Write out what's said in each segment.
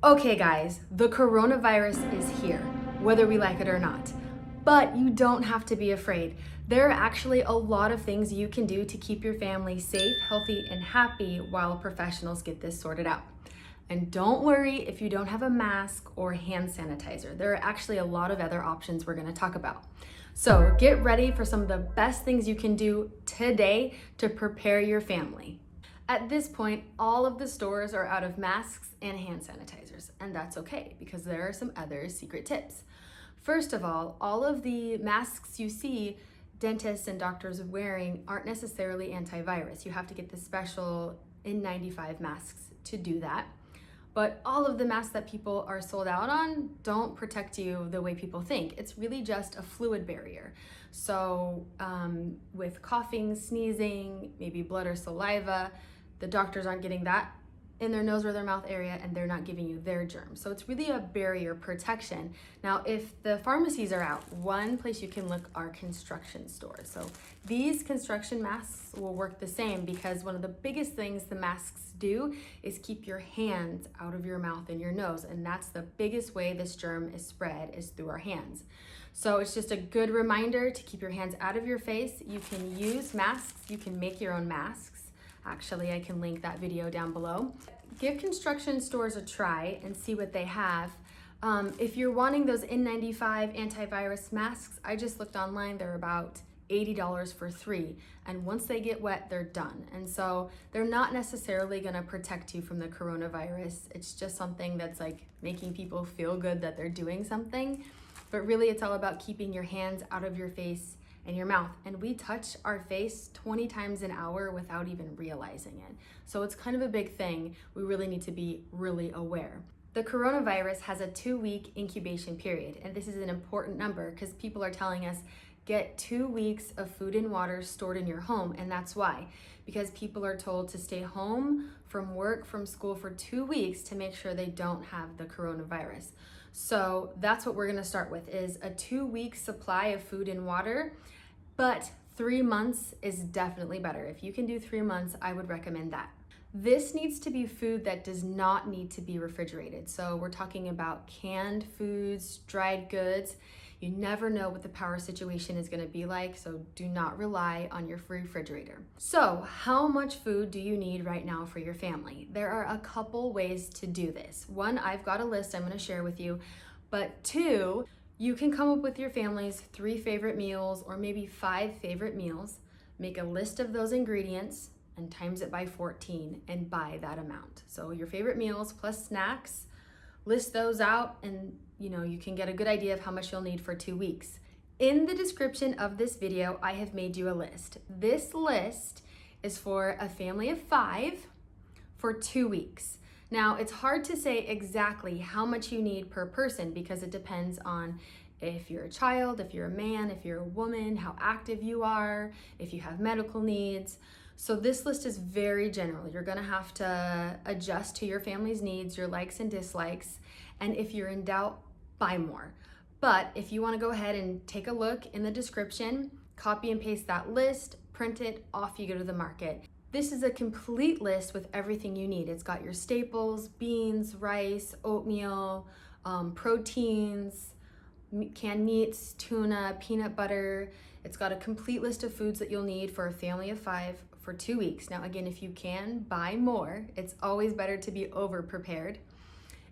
Okay guys, the coronavirus is here, whether we like it or not. But you don't have to be afraid. There are actually a lot of things you can do to keep your family safe, healthy, and happy while professionals get this sorted out. And don't worry if you don't have a mask or hand sanitizer. There are actually a lot of other options we're gonna talk about. So get ready for some of the best things you can do today to prepare your family. At this point, all of the stores are out of masks and hand sanitizers, and that's okay because there are some other secret tips. First of all of the masks you see dentists and doctors wearing aren't necessarily antivirus. You have to get the special N95 masks to do that. But all of the masks that people are sold out on don't protect you the way people think. It's really just a fluid barrier. So with coughing, sneezing, maybe blood or saliva, the doctors aren't getting that in their nose or their mouth area, and they're not giving you their germs. So it's really a barrier protection. Now, if the pharmacies are out, one place you can look are construction stores. So these construction masks will work the same because one of the biggest things the masks do is keep your hands out of your mouth and your nose. And that's the biggest way this germ is spread, is through our hands. So it's just a good reminder to keep your hands out of your face. You can use masks, you can make your own masks. Actually, I can link that video down below. Give construction stores a try and see what they have. If you're wanting those N95 antivirus masks, I just looked online, they're about $80 for 3. And once they get wet, they're done. And so they're not necessarily gonna protect you from the coronavirus. It's just something that's like making people feel good that they're doing something. But really it's all about keeping your hands out of your face and your mouth. And we touch our face 20 times an hour without even realizing it. So it's kind of a big thing. We really need to be really aware. The coronavirus has a 2-week incubation period. And this is an important number because people are telling us get 2 weeks of food and water stored in your home. And that's why, because people are told to stay home from work, from school for 2 weeks to make sure they don't have the coronavirus. So that's what we're gonna start with, is a 2-week supply of food and water, but 3 months is definitely better. If you can do 3 months, I would recommend that. This needs to be food that does not need to be refrigerated. So we're talking about canned foods, dried goods. You never know what the power situation is gonna be like, so do not rely on your refrigerator. So how much food do you need right now for your family? There are a couple ways to do this. One, I've got a list I'm gonna share with you, but 2, you can come up with your family's 3 favorite meals or maybe 5 favorite meals, make a list of those ingredients and times it by 14 and buy that amount. So your favorite meals plus snacks, list those out and you can get a good idea of how much you'll need for 2 weeks. In the description of this video, I have made you a list. This list is for a family of 5 for 2 weeks. Now, it's hard to say exactly how much you need per person because it depends on if you're a child, if you're a man, if you're a woman, how active you are, if you have medical needs. So this list is very general. You're gonna have to adjust to your family's needs, your likes and dislikes, and if you're in doubt, buy more. But if you wanna go ahead and take a look in the description, copy and paste that list, print it, off you go to the market. This is a complete list with everything you need. It's got your staples, beans, rice, oatmeal, proteins, canned meats, tuna, peanut butter. It's got a complete list of foods that you'll need for a family of 5 for 2 weeks. Now, again, if you can, buy more. It's always better to be over-prepared.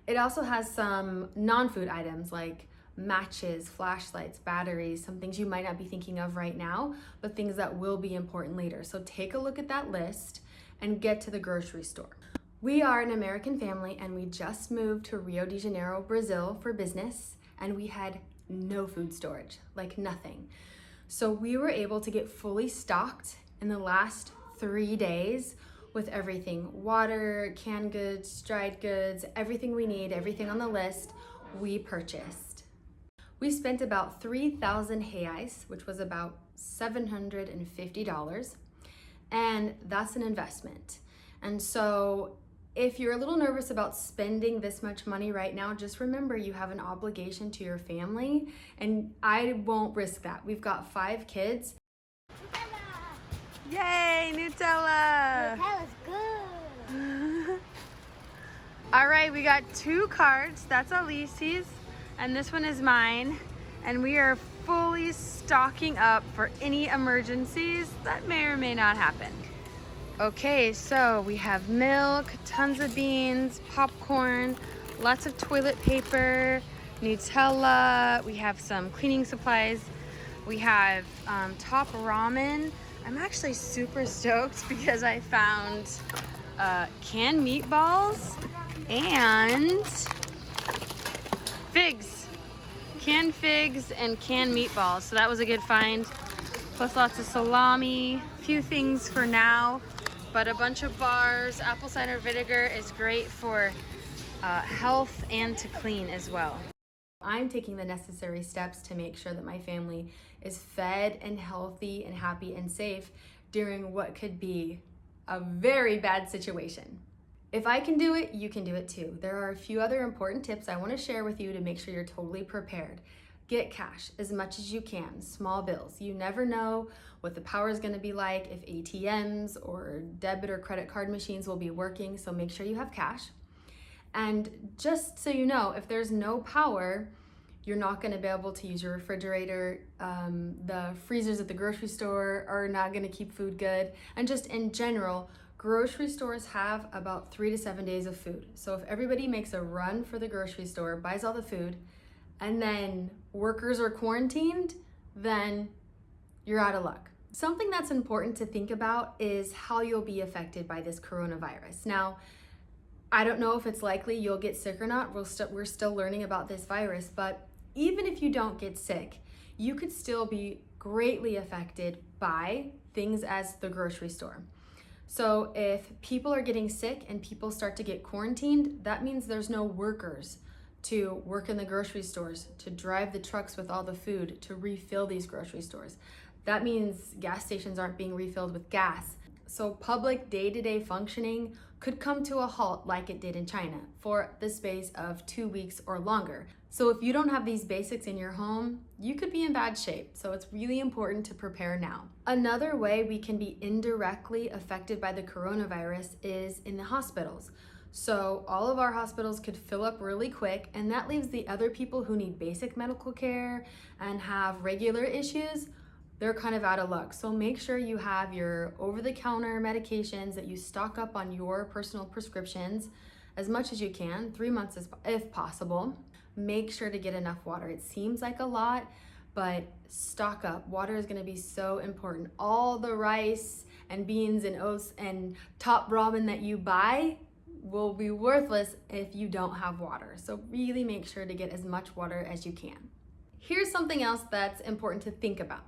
It also has some non-food items like matches, flashlights, batteries, some things you might not be thinking of right now, but things that will be important later. So take a look at that list and get to the grocery store. We are an American family and we just moved to Rio de Janeiro, Brazil for business, and we had no food storage, like nothing. So we were able to get fully stocked in the last 3 days with everything: water, canned goods, dried goods, everything we need, everything on the list, we purchased. We spent about 3,000 reais, which was about $750, and that's an investment. And so if you're a little nervous about spending this much money right now, just remember you have an obligation to your family, and I won't risk that. We've got 5 kids. Yay, Nutella! Nutella's good. All right, we got 2 cards. That's Alici's, and this one is mine. And we are fully stocking up for any emergencies that may or may not happen. Okay, so we have milk, tons of beans, popcorn, lots of toilet paper, Nutella. We have some cleaning supplies. We have top ramen. I'm actually super stoked because I found canned meatballs and figs. Canned figs and canned meatballs, so that was a good find. Plus lots of salami, few things for now, but a bunch of bars. Apple cider vinegar is great for health and to clean as well. I'm taking the necessary steps to make sure that my family is fed and healthy and happy and safe during what could be a very bad situation. If I can do it, you can do it too. There are a few other important tips I want to share with you to make sure you're totally prepared. Get cash as much as you can, small bills. You never know what the power is going to be like, if ATMs or debit or credit card machines will be working, so make sure you have cash. And just so you know, if there's no power, you're not going to be able to use your refrigerator. The freezers at the grocery store are not going to keep food good. And just in general, grocery stores have about 3 to 7 days of food. So if everybody makes a run for the grocery store, buys all the food, and then workers are quarantined, then you're out of luck. Something that's important to think about is how you'll be affected by this coronavirus. Now, I don't know if it's likely you'll get sick or not. We're still learning about this virus, but even if you don't get sick, you could still be greatly affected by things as the grocery store. So if people are getting sick and people start to get quarantined, that means there's no workers to work in the grocery stores, to drive the trucks with all the food, to refill these grocery stores. That means gas stations aren't being refilled with gas. So public day-to-day functioning could come to a halt like it did in China for the space of 2 weeks or longer. So if you don't have these basics in your home, you could be in bad shape. So it's really important to prepare now. Another way we can be indirectly affected by the coronavirus is in the hospitals. So all of our hospitals could fill up really quick, and that leaves the other people who need basic medical care and have regular issues, they're kind of out of luck. So make sure you have your over-the-counter medications, that you stock up on your personal prescriptions as much as you can, 3 months if possible. Make sure to get enough water. It seems like a lot, but stock up. Water is gonna be so important. All the rice and beans and oats and top ramen that you buy will be worthless if you don't have water. So really make sure to get as much water as you can. Here's something else that's important to think about.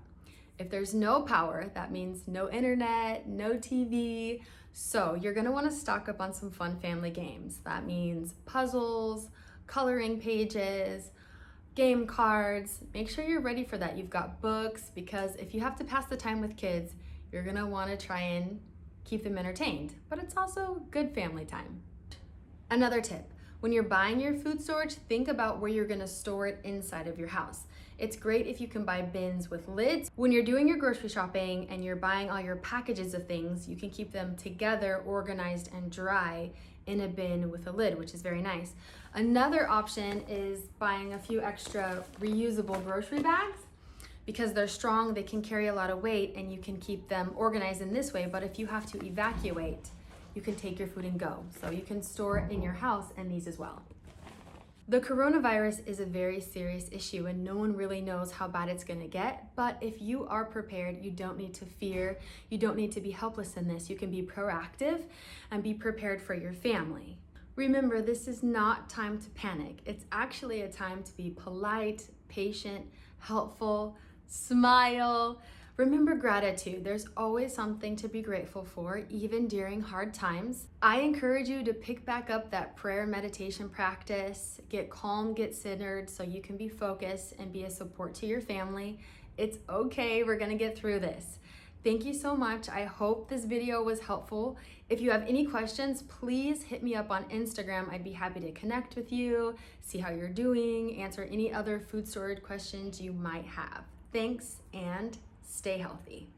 If there's no power, that means no internet, no TV. So you're gonna wanna stock up on some fun family games. That means puzzles, coloring pages, game cards. Make sure you're ready for that. You've got books, because if you have to pass the time with kids, you're gonna wanna try and keep them entertained, but it's also good family time. Another tip, when you're buying your food storage, think about where you're gonna store it inside of your house. It's great if you can buy bins with lids. When you're doing your grocery shopping and you're buying all your packages of things, you can keep them together, organized and dry in a bin with a lid, which is very nice. Another option is buying a few extra reusable grocery bags. Because they're strong, they can carry a lot of weight, and you can keep them organized in this way. But if you have to evacuate, you can take your food and go. So you can store it in your house and these as well. The coronavirus is a very serious issue, and no one really knows how bad it's gonna get. But if you are prepared, you don't need to fear. You don't need to be helpless in this. You can be proactive and be prepared for your family. Remember, this is not time to panic. It's actually a time to be polite, patient, helpful, smile. Remember gratitude. There's always something to be grateful for, even during hard times. I encourage you to pick back up that prayer meditation practice. Get calm, get centered, so you can be focused and be a support to your family. It's okay, we're gonna get through this. Thank you so much. I hope this video was helpful. If you have any questions, please hit me up on Instagram. I'd be happy to connect with you, see how you're doing, answer any other food storage questions you might have. Thanks, and stay healthy.